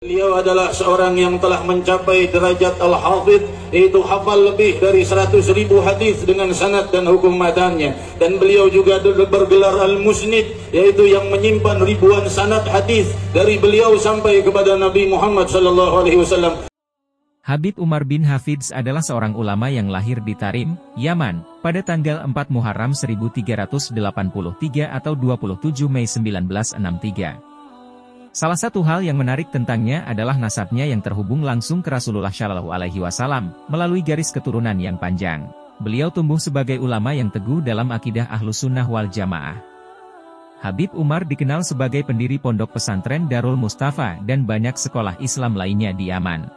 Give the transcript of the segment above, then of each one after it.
Beliau adalah seorang yang telah mencapai derajat al-hafidh, yaitu hafal lebih dari 100.000 hadis dengan sanad dan hukum matannya. Dan beliau juga bergelar al-musnid, yaitu yang menyimpan ribuan sanad hadis dari beliau sampai kepada Nabi Muhammad SAW. Habib Umar bin Hafidz adalah seorang ulama yang lahir di Tarim, Yaman, pada tanggal 4 Muharram 1383 atau 27 Mei 1963. Salah satu hal yang menarik tentangnya adalah nasabnya yang terhubung langsung ke Rasulullah Shallallahu Alaihi Wasallam melalui garis keturunan yang panjang. Beliau tumbuh sebagai ulama yang teguh dalam akidah Ahlus Sunnah wal Jamaah. Habib Umar dikenal sebagai pendiri pondok pesantren Darul Mustafa dan banyak sekolah Islam lainnya di Yaman.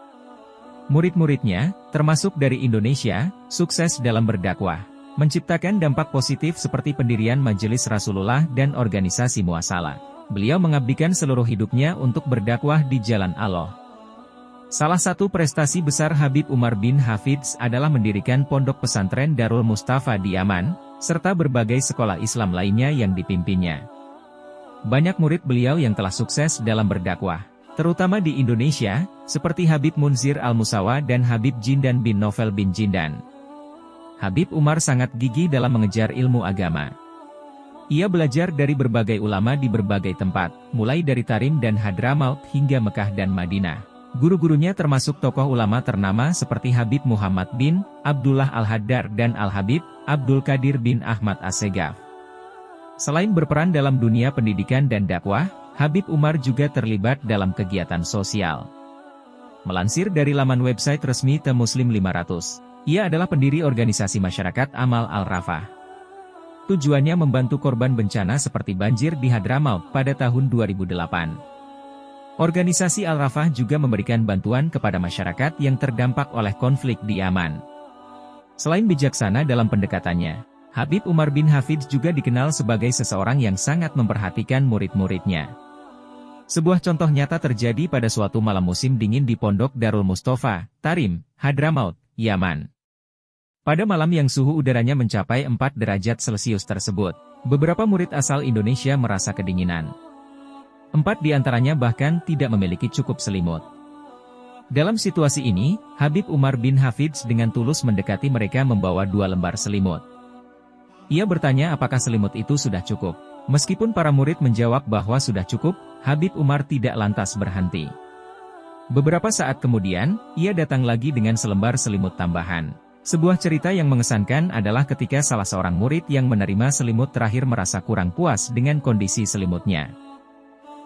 Murid-muridnya, termasuk dari Indonesia, sukses dalam berdakwah, menciptakan dampak positif seperti pendirian Majelis Rasulullah dan organisasi Muasalah. Beliau mengabdikan seluruh hidupnya untuk berdakwah di jalan Allah. Salah satu prestasi besar Habib Umar bin Hafidz adalah mendirikan pondok pesantren Darul Mustafa di Yaman, serta berbagai sekolah Islam lainnya yang dipimpinnya. Banyak murid beliau yang telah sukses dalam berdakwah, terutama di Indonesia, seperti Habib Munzir Al-Musawa dan Habib Jindan bin Novel bin Jindan. Habib Umar sangat gigih dalam mengejar ilmu agama. Ia belajar dari berbagai ulama di berbagai tempat, mulai dari Tarim dan Hadramaut hingga Mekah dan Madinah. Guru-gurunya termasuk tokoh ulama ternama seperti Habib Muhammad bin Abdullah Al-Haddar dan Al-Habib Abdul Qadir bin Ahmad As-Segaf. Selain berperan dalam dunia pendidikan dan dakwah, Habib Umar juga terlibat dalam kegiatan sosial. Melansir dari laman website resmi The Muslim 500, ia adalah pendiri organisasi masyarakat Amal Al-Rafah. Tujuannya membantu korban bencana seperti banjir di Hadramaut pada tahun 2008. Organisasi Al-Rafah juga memberikan bantuan kepada masyarakat yang terdampak oleh konflik di Yaman. Selain bijaksana dalam pendekatannya, Habib Umar bin Hafidz juga dikenal sebagai seseorang yang sangat memperhatikan murid-muridnya. Sebuah contoh nyata terjadi pada suatu malam musim dingin di Pondok Darul Mustafa, Tarim, Hadramaut, Yaman. Pada malam yang suhu udaranya mencapai 4 derajat Celcius tersebut, beberapa murid asal Indonesia merasa kedinginan. 4 di antaranya bahkan tidak memiliki cukup selimut. Dalam situasi ini, Habib Umar bin Hafidz dengan tulus mendekati mereka membawa 2 lembar selimut. Ia bertanya apakah selimut itu sudah cukup. Meskipun para murid menjawab bahwa sudah cukup, Habib Umar tidak lantas berhenti. Beberapa saat kemudian, ia datang lagi dengan selembar selimut tambahan. Sebuah cerita yang mengesankan adalah ketika salah seorang murid yang menerima selimut terakhir merasa kurang puas dengan kondisi selimutnya.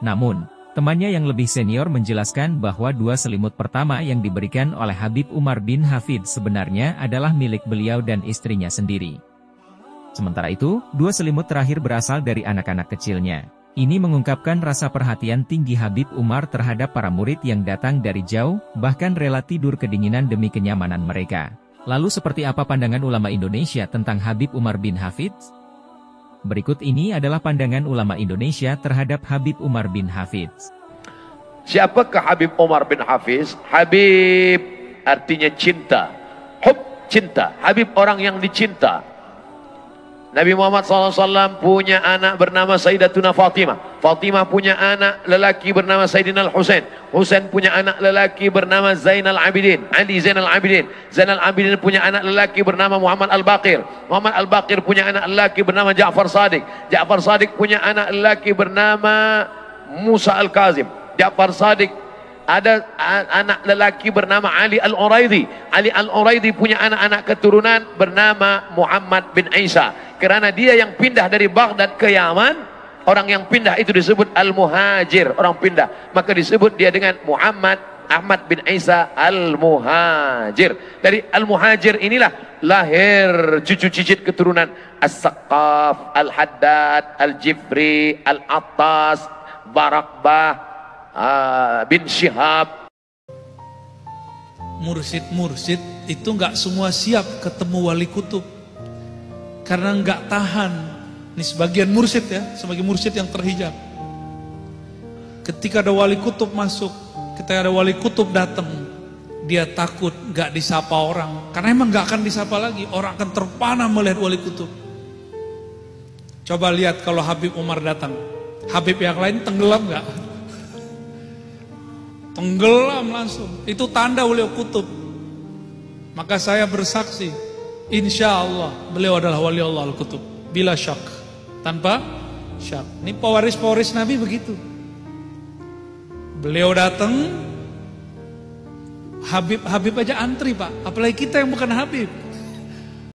Namun, temannya yang lebih senior menjelaskan bahwa 2 selimut pertama yang diberikan oleh Habib Umar bin Hafidz sebenarnya adalah milik beliau dan istrinya sendiri. Sementara itu, 2 selimut terakhir berasal dari anak-anak kecilnya. Ini mengungkapkan rasa perhatian tinggi Habib Umar terhadap para murid yang datang dari jauh, bahkan rela tidur kedinginan demi kenyamanan mereka. Lalu seperti apa pandangan ulama Indonesia tentang Habib Umar bin Hafidz? Berikut ini adalah pandangan ulama Indonesia terhadap Habib Umar bin Hafidz. Siapakah Habib Umar bin Hafidz? Habib artinya cinta. Hub, cinta. Habib orang yang dicinta. Nabi Muhammad SAW punya anak bernama Sayyidatuna Fatimah. Fatimah punya anak lelaki bernama Sayyidina Al-Husain. Husain punya anak lelaki bernama Zainal Abidin. Ali Zainal Abidin. Zainal Abidin punya anak lelaki bernama Muhammad Al-Baqir. Muhammad Al-Baqir punya anak lelaki bernama Ja'far Sadiq. Ja'far Sadiq punya anak lelaki bernama Musa Al-Kazim. Ja'far Sadiq ada anak lelaki bernama Ali Al-Uraidi. Ali Al-Uraidi punya anak-anak keturunan bernama Muhammad bin Isa. Kerana dia yang pindah dari Baghdad ke Yaman, orang yang pindah itu disebut Al-Muhajir, orang pindah. Maka disebut dia dengan Muhammad Ahmad bin Isa Al-Muhajir. Dari Al-Muhajir inilah lahir cucu cicit keturunan As-Saqqaf, Al-Haddad, Al-Jifri, Al-Attas, Barakbah, bin Syihab. Mursyid-mursyid itu nggak semua siap ketemu wali kutub karena nggak tahan. Ini sebagian mursyid ya, sebagai mursyid yang terhijab. Ketika ada wali kutub masuk, ketika ada wali kutub datang, dia takut nggak disapa orang, karena emang nggak akan disapa lagi. Orang akan terpana melihat wali kutub. Coba lihat kalau Habib Umar datang, Habib yang lain tenggelam nggak? Tenggelam langsung. Itu tanda beliau kutub. Maka saya bersaksi, insya Allah beliau adalah wali Allah al-kutub. Bila syak, tanpa syak. Ini pewaris-pewaris Nabi begitu. Beliau datang, Habib aja antri Pak. Apalagi kita yang bukan Habib.